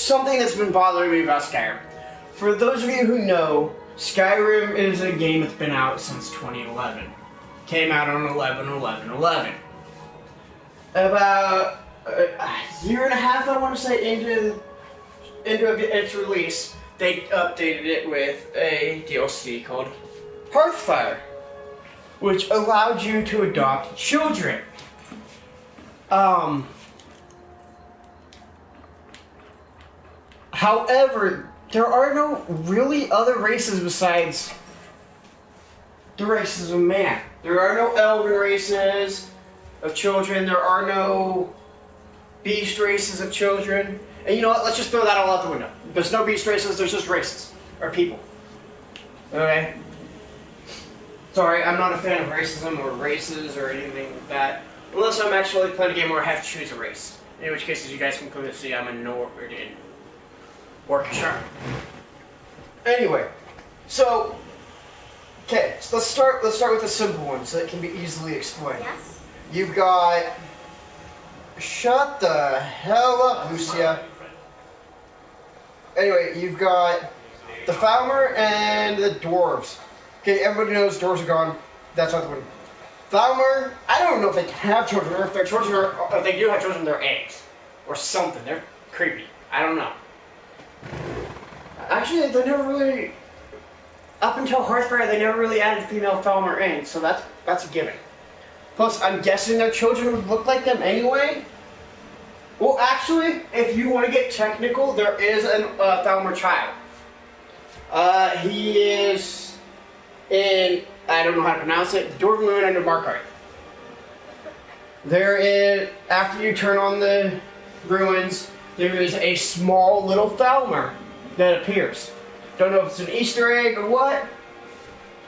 something that's been bothering me about Skyrim. For those of you who know, Skyrim is a game that's been out since 2011. Came out on 11/11/11. About a year and a half, I want to say, into its release, they updated it with a DLC called Hearthfire, which allowed you to adopt children. However, there are no really other races besides the races of man. There are no elven races of children. There are no beast races of children. And you know what? Let's just throw that all out the window. There's no beast races. There's just races. Or people. Okay? Sorry, I'm not a fan of racism or races or anything like that. Unless I'm actually playing a game where I have to choose a race. In which case, as you guys can clearly see, I'm a Nordic. Orchestra. Anyway, so okay, so let's start with a simple one so it can be easily explained. Yes. You've got shut the hell up, Lucia. Anyway, you've got the Falmer and the dwarves. Okay, everybody knows dwarves are gone. That's not the one. Falmer, I don't know if they can have children or if their children are, if they do have children, they're eggs or something. They're creepy. I don't know. Actually, they never really, up until Hearthfire, they never really added female Falmer in, so that's a given. Plus, I'm guessing their children would look like them anyway. Well, actually, if you want to get technical, there is a Falmer child. He is in, I don't know how to pronounce it, Dwarven Moon under Markart. There is, after you turn on the ruins, there is a small little Falmer that appears. Don't know if it's an Easter egg or what.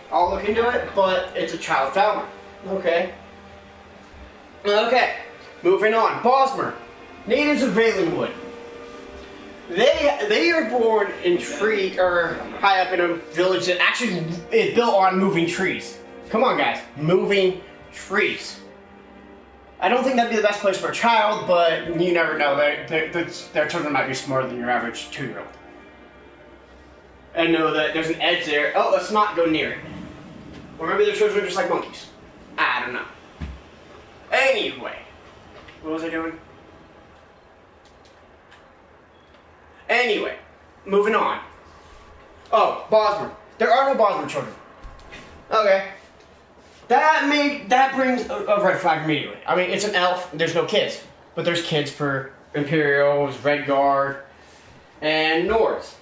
I'll look into it, but it's a child Falmer. Okay. Okay. Moving on. Bosmer. Natives of Valenwood. They are born in tree or high up in a village that actually is built on moving trees. Come on, guys. Moving trees. I don't think that'd be the best place for a child, but you never know. Their children might be smarter than your average 2-year-old. And know that there's an edge there. Oh, let's not go near it. Or maybe their children are just like monkeys. I don't know. Anyway. What was I doing? Anyway. Moving on. Oh, Bosmer. There are no Bosmer children. Okay. That brings a red flag immediately. I mean, it's an elf. There's no kids. But there's kids for Imperials, Redguard, and Nords.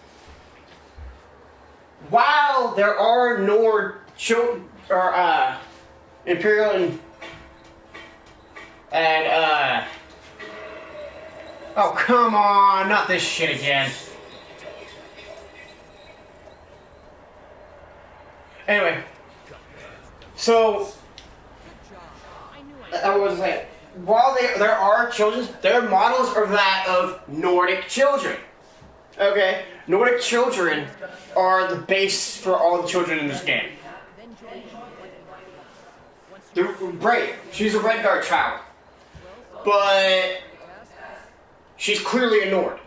While there are Nord children, or Imperial and oh come on, not this shit again. Anyway, so I was saying, while there are children, their models are that of Nordic children. Okay, Nordic children are the base for all the children in this game. They're great. She's a Redguard child, but she's clearly a Nord.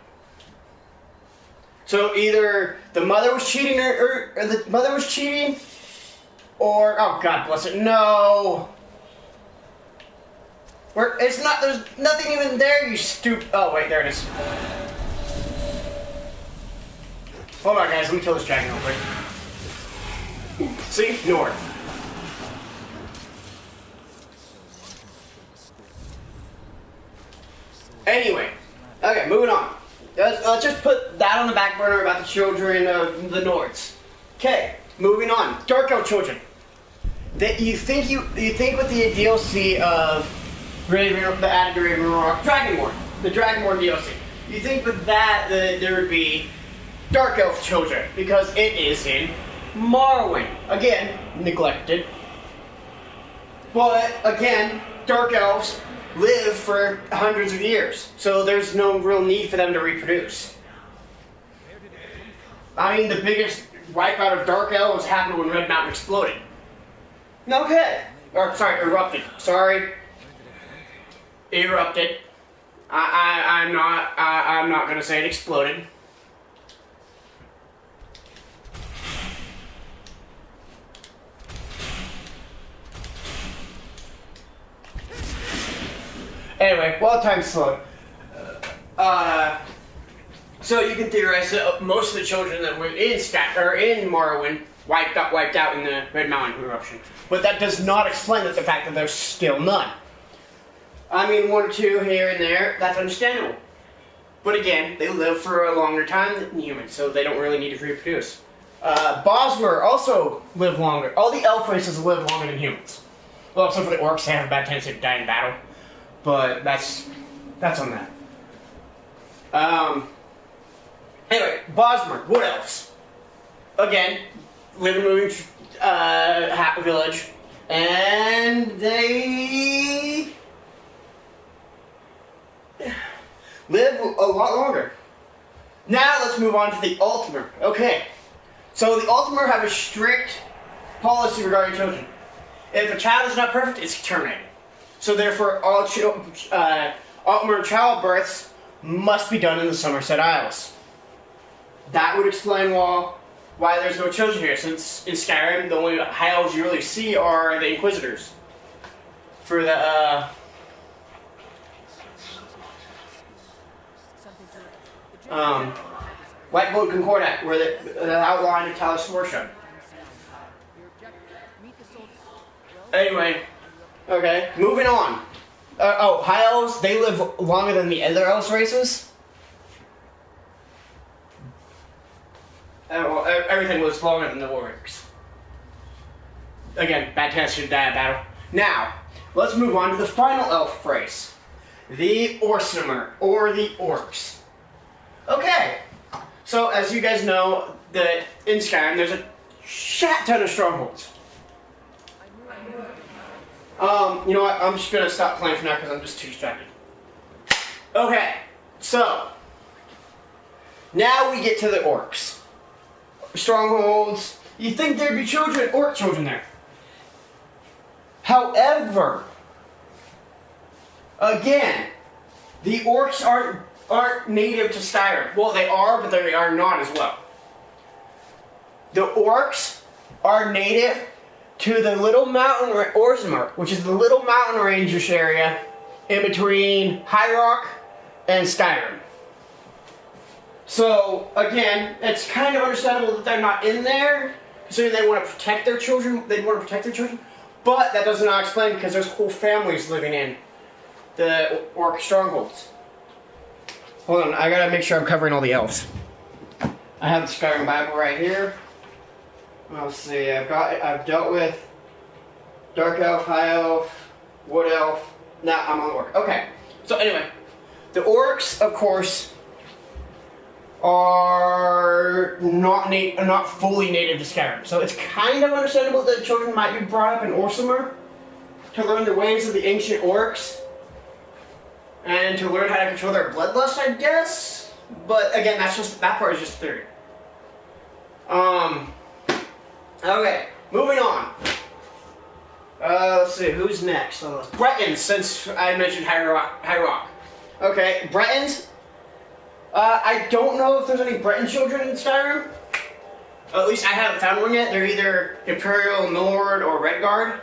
So either the mother was cheating, or the mother was cheating, or oh God bless it, no. Where it's not. There's nothing even there. You stupid. Oh wait, there it is. Hold on, guys. Let me kill this dragon real quick. See? Nord. Anyway. Okay, moving on. Let's just put that on the back burner about the children of the Nords. Okay, moving on. Dark Elf children. You think with the DLC of the added Ravenloft, Dragonborn, the Dragonborn DLC, you think with that there would be Dark Elf children, because it is in Morrowind. Again, neglected. But, again, Dark Elves live for hundreds of years, so there's no real need for them to reproduce. I mean, the biggest wipeout of Dark Elves happened when Red Mountain exploded. Okay. Or, sorry, erupted. Sorry. Erupted. I'm not gonna say it exploded. Anyway, while time slowed, so you can theorize that most of the children that were in Morrowind got wiped out in the Red Mountain eruption, but that does not explain the fact that there's still none. I mean, one or two here and there, that's understandable. But again, they live for a longer time than humans, so they don't really need to reproduce. Bosmer also live longer. All the elf races live longer than humans. Well, except for the orcs, they have a bad tendency to die in battle. But that's on that. Anyway, Bosmer, wood elves. Again, live in a moving village, and they live a lot longer. Now let's move on to the Ultimate. Okay, so the Ultimate have a strict policy regarding children. If a child is not perfect, it's terminated. So therefore, all Ultimate childbirths must be done in the Somerset Isles. That would explain why there's no children here, since in Skyrim, the only high elves you really see are the Inquisitors. For the, Whiteboard Concordat, where the outline of Talos worship. Anyway, okay, moving on. High elves, they live longer than the other elves races. Well, everything was longer than the warriors. Again, bad chance to die in battle. Now, let's move on to the final elf race. The Orsimer, or the Orcs. Okay, so as you guys know, that in Skyrim there's a shat ton of strongholds. You know what, I'm just gonna stop playing for now because I'm just too distracted. Okay, so, now we get to the Orcs. Strongholds. You think there'd be orc children there. However, again, the orcs aren't native to Skyrim. Well, they are, but they are not as well. The orcs are native to the little mountain Orsimer, which is the little mountain range area in between High Rock and Skyrim. So, again, it's kind of understandable that they're not in there, considering they want to protect their children. But that does not explain because there's whole families living in the orc strongholds. Hold on, I gotta make sure I'm covering all the elves. I have the Skyrim Bible right here. Let's see, I've dealt with Dark Elf, High Elf, Wood Elf. Now I'm on the orc. Okay, so anyway, the orcs, of course, are not fully native to Skyrim. So it's kind of understandable that children might be brought up in Orsimer to learn the ways of the ancient orcs and to learn how to control their bloodlust, I guess. But again, that part is just theory. Okay, moving on. Let's see, who's next? Bretons, since I mentioned High Rock. Okay, Bretons. I don't know if there's any Breton children in Skyrim. At least I haven't found one yet. They're either Imperial, Nord, or Redguard.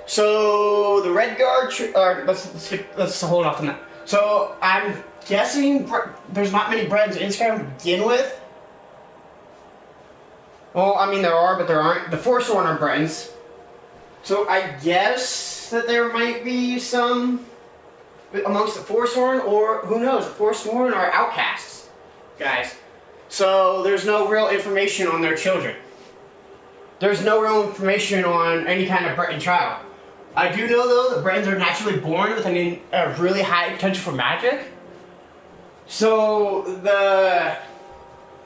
So the Redguard, let's hold off on that. So I'm guessing there's not many Bretons in Skyrim to begin with. Well, I mean there are, but there aren't. The Forsworn are Bretons. So I guess that there might be some amongst the Forsworn, or who knows, the Forsworn are outcasts, guys. So there's no real information on their children. There's no real information on any kind of Breton child. I do know, though, that Bretons are naturally born with a really high potential for magic. So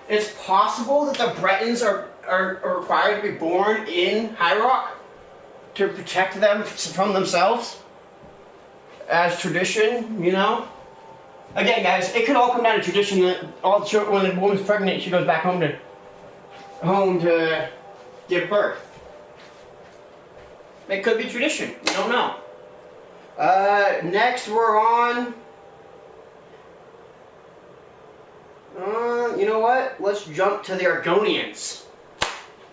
it's possible that the Bretons are required to be born in High Rock to protect them from themselves. As tradition, you know. Again, guys, it could all come down to tradition that all the children, when a woman's pregnant, she goes back home to give birth. It could be tradition. We don't know. Next, we're on You know what? Let's jump to the Argonians.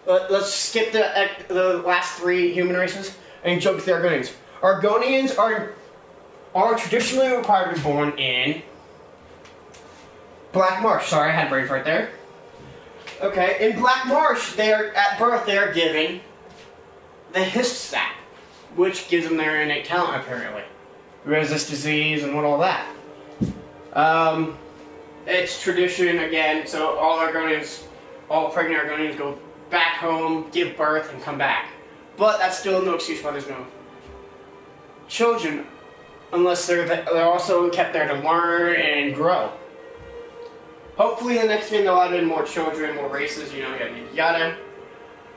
Let's skip the last three human races and jump to the Argonians. Argonians are traditionally required to be born in Black Marsh. Sorry, I had brain fart there. Okay, in Black Marsh, at birth they are given the Hist Sap, which gives them their innate talent apparently. Resist disease and all that. It's tradition again, so all pregnant Argonians go back home, give birth, and come back. But that's still no excuse why there's no children, unless they're also kept there to learn and grow. Hopefully in the next game they'll add in more children, more races, yada yada.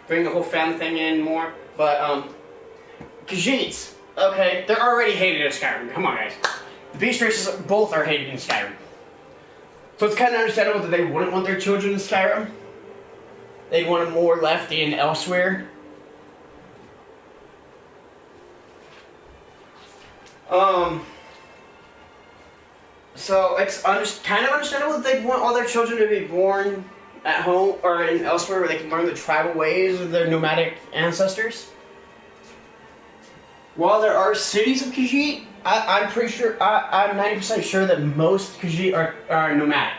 Bring the whole family thing in more. But, Khajiits, okay, they're already hated in Skyrim. Come on, guys. The beast races both are hated in Skyrim. So it's kind of understandable that they wouldn't want their children in Skyrim. They'd want them more left in elsewhere. So it's kind of understandable that they'd want all their children to be born at home or elsewhere where they can learn the tribal ways of their nomadic ancestors. While there are cities of Khajiit, I'm pretty sure, I'm 90% sure that most Khajiit are nomadic,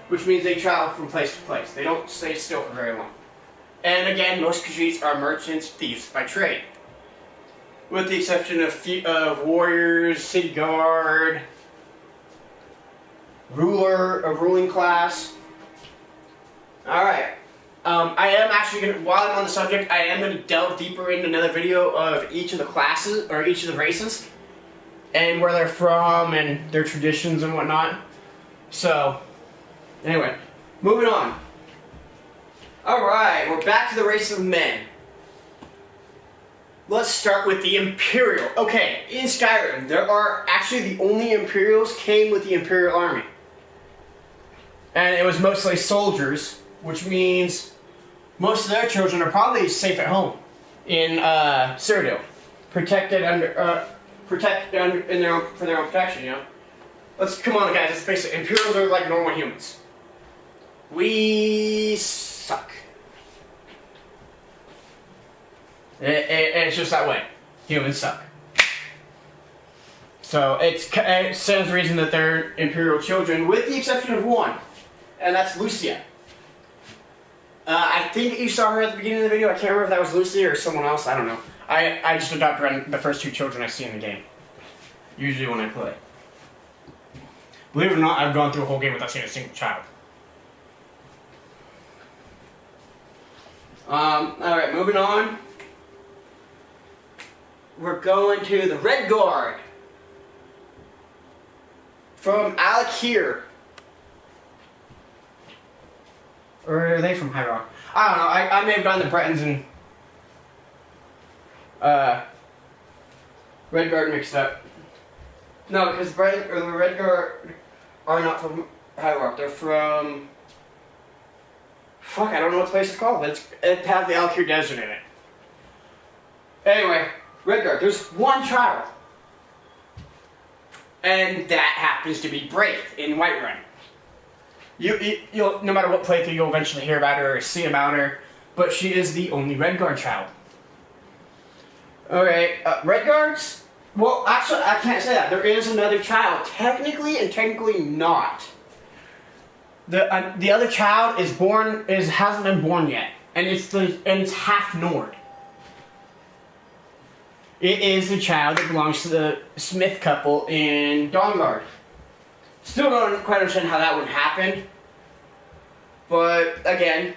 which means they travel from place to place. They don't stay still for very long. And again, most Khajiits are merchants, thieves by trade. With the exception of warriors, city guard, ruling class. Alright. I am actually going to, while I'm on the subject, I am going to delve deeper into another video of each of the classes, or each of the races, and where they're from, and their traditions and whatnot. So, anyway, moving on. Alright, we're back to the race of men. Let's start with the Imperial. Okay, in Skyrim, the only Imperials came with the Imperial Army. And it was mostly soldiers, which means most of their children are probably safe at home in Cyrodiil, protected for their own protection. Come on, guys. Let's face it. Imperials are like normal humans. We suck. It's just that way. Humans suck. So it stands to reason that they're Imperial children, with the exception of one, and that's Lucia. I think you saw her at the beginning of the video. I can't remember if that was Lucia or someone else. I don't know. I just adopted the first two children I see in the game. Usually when I play. Believe it or not, I've gone through a whole game without seeing a single child. Alright, moving on. We're going to the Red Guard. From Alakir. Or are they from High Rock? I don't know. I may have gotten the Bretons and Red Guard mixed up. No, because the Red Guard are not from High Rock. They're from... Fuck, I don't know what the place is called, but it has the Alakir Desert in it. Anyway, Red Guard. There's one child. And that happens to be Braith in Whiterun. You'll no matter what playthrough, you'll eventually hear about her or see about her, but she is the only Red Guard child. Okay, Red Guards? Well, actually, I can't say that. There is another child, technically and technically not. The other child hasn't been born yet, and it's half Nord. It is the child that belongs to the Smith couple in Dawnguard. Still don't quite understand how that would happen. But, again,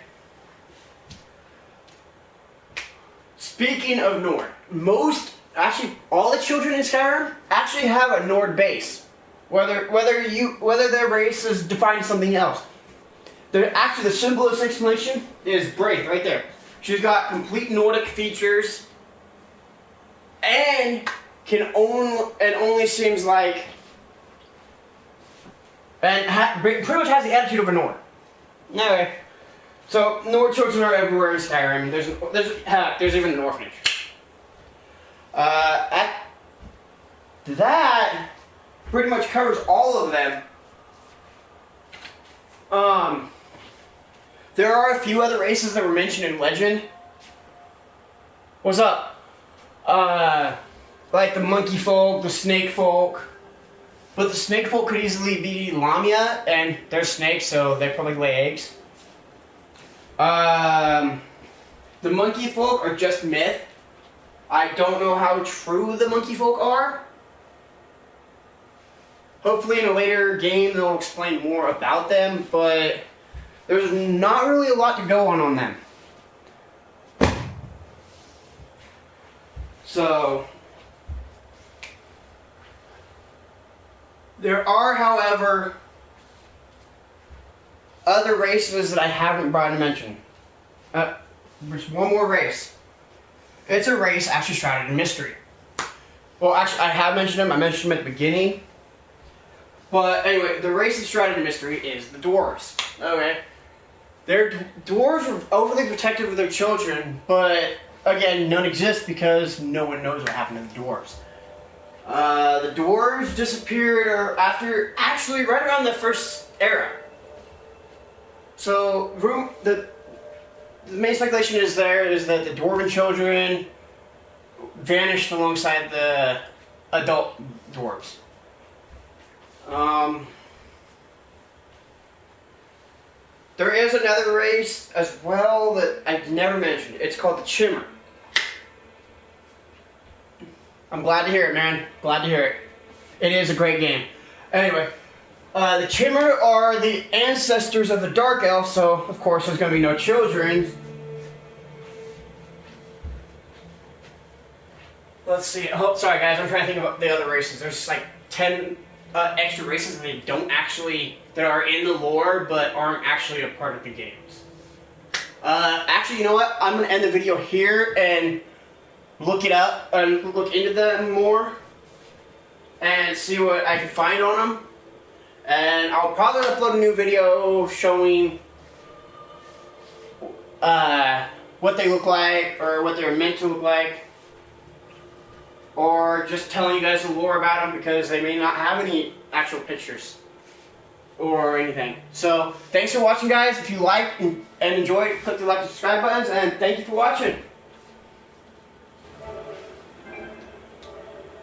speaking of Nord, all the children in Skyrim actually have a Nord base. Whether their race is defined something else. The simplest explanation is Braith, right there. She's got complete Nordic features, and only seems like... And pretty much has the attitude of a Nord. Anyway, so Nord children are everywhere in Skyrim. There's even an orphanage. That pretty much covers all of them. There are a few other races that were mentioned in Legend. What's up? Like the monkey folk, the snake folk. But the snake folk could easily be Lamia, and they're snakes, so they probably lay eggs. The monkey folk are just myth. I don't know how true the monkey folk are. Hopefully in a later game they'll explain more about them, but there's not really a lot to go on them. So, there are, however, other races that I haven't brought to mention. There's one more race. It's a race actually shrouded in mystery. Well, actually, I have mentioned them. I mentioned them at the beginning. But anyway, the race that's shrouded in mystery is the dwarves. Okay. Dwarves are overly protective of their children, but again, none exist because no one knows what happened to the dwarves. The dwarves disappeared after, actually, right around the first era. So, the main speculation is that the dwarven children vanished alongside the adult dwarves. There is another race as well that I've never mentioned. It's called the Chimmer. I'm glad to hear it, man. Glad to hear it. It is a great game. Anyway, the Chimmer are the ancestors of the Dark Elf, so of course there's going to be no children. Let's see. Oh, sorry guys, I'm trying to think about the other races. There's like 10 extra races that are in the lore but aren't actually a part of the games. Actually, you know what? I'm going to end the video here and look it up and look into them more and see what I can find on them. And I'll probably upload a new video showing what they look like or what they're meant to look like. Or just telling you guys the lore about them because they may not have any actual pictures or anything. So, thanks for watching guys. If you like and enjoyed, click the like and subscribe buttons, and thank you for watching.